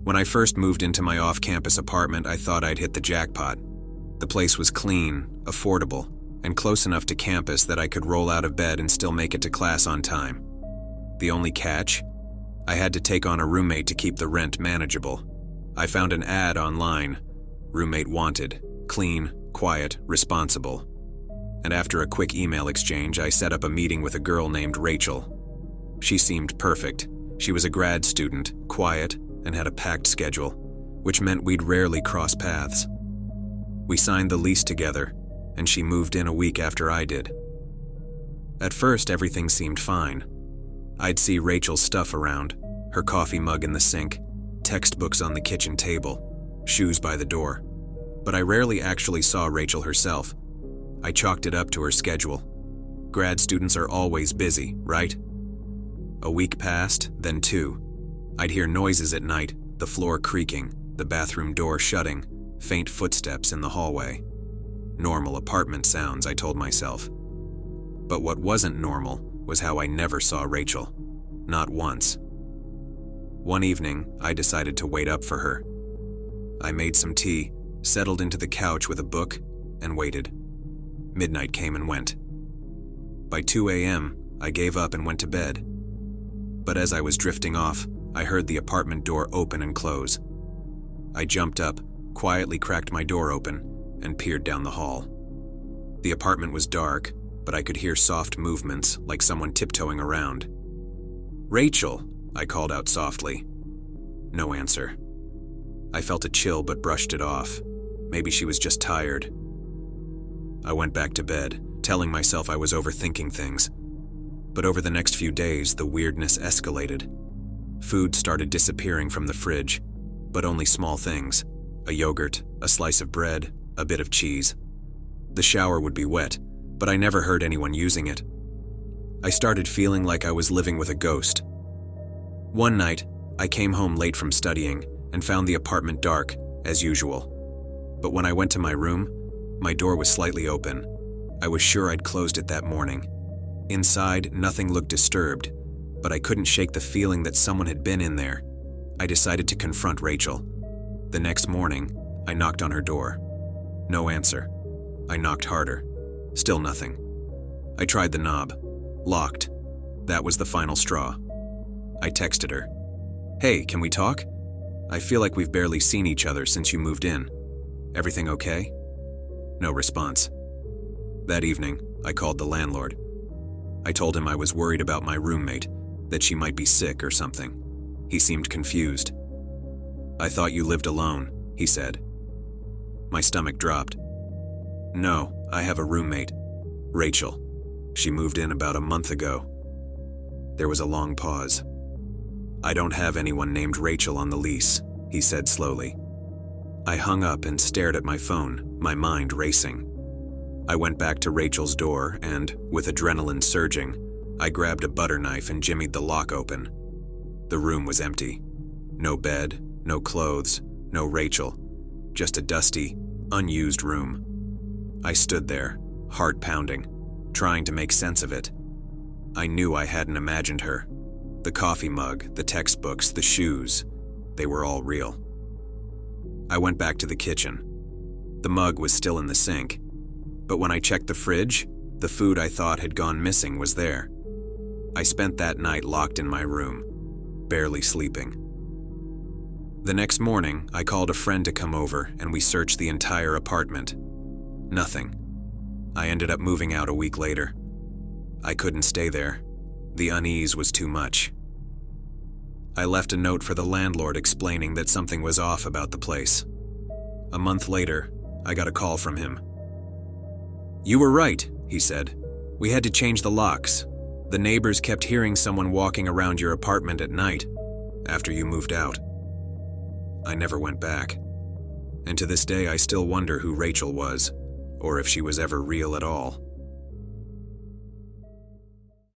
When I first moved into my off-campus apartment, I thought I'd hit the jackpot. The place was clean, affordable, and close enough to campus that I could roll out of bed and still make it to class on time. The only catch? I had to take on a roommate to keep the rent manageable. I found an ad online. Roommate wanted. Clean, quiet, responsible. And after a quick email exchange, I set up a meeting with a girl named Rachel. She seemed perfect. She was a grad student, quiet, and had a packed schedule, which meant we'd rarely cross paths. We signed the lease together, and she moved in a week after I did. At first, everything seemed fine. I'd see Rachel's stuff around, her coffee mug in the sink, textbooks on the kitchen table, shoes by the door. But I rarely actually saw Rachel herself. I chalked it up to her schedule. Grad students are always busy, right? A week passed, then 2. I'd hear noises at night, the floor creaking, the bathroom door shutting, faint footsteps in the hallway. Normal apartment sounds, I told myself. But what wasn't normal was how I never saw Rachel. Not once. One evening, I decided to wait up for her. I made some tea, settled into the couch with a book, and waited. Midnight came and went. By 2 a.m., I gave up and went to bed. But as I was drifting off, I heard the apartment door open and close. I jumped up, quietly cracked my door open, and peered down the hall. The apartment was dark, but I could hear soft movements, like someone tiptoeing around. "Rachel," I called out softly. No answer. I felt a chill but brushed it off. Maybe she was just tired. I went back to bed, telling myself I was overthinking things. But over the next few days, the weirdness escalated. Food started disappearing from the fridge, but only small things. A yogurt, a slice of bread, a bit of cheese. The shower would be wet, but I never heard anyone using it. I started feeling like I was living with a ghost. One night, I came home late from studying and found the apartment dark, as usual. But when I went to my room, my door was slightly open. I was sure I'd closed it that morning. Inside, nothing looked disturbed, but I couldn't shake the feeling that someone had been in there. I decided to confront Rachel. The next morning, I knocked on her door. No answer. I knocked harder. Still nothing. I tried the knob. Locked. That was the final straw. I texted her. "Hey, can we talk? I feel like we've barely seen each other since you moved in. Everything okay?" No response. That evening, I called the landlord. I told him I was worried about my roommate, that she might be sick or something. He seemed confused. "I thought you lived alone," he said. My stomach dropped. "No, I have a roommate. Rachel. She moved in about a month ago." There was a long pause. "I don't have anyone named Rachel on the lease," he said slowly. I hung up and stared at my phone, my mind racing. I went back to Rachel's door and, with adrenaline surging, I grabbed a butter knife and jimmied the lock open. The room was empty. No bed, no clothes, no Rachel. Just a dusty, unused room. I stood there, heart pounding, trying to make sense of it. I knew I hadn't imagined her. The coffee mug, the textbooks, the shoes, they were all real. I went back to the kitchen. The mug was still in the sink, but when I checked the fridge, the food I thought had gone missing was there. I spent that night locked in my room, barely sleeping. The next morning, I called a friend to come over and we searched the entire apartment. Nothing. I ended up moving out a week later. I couldn't stay there. The unease was too much. I left a note for the landlord explaining that something was off about the place. A month later, I got a call from him. "You were right," he said. "We had to change the locks. The neighbors kept hearing someone walking around your apartment at night after you moved out." I never went back. And to this day, I still wonder who Rachel was, or if she was ever real at all.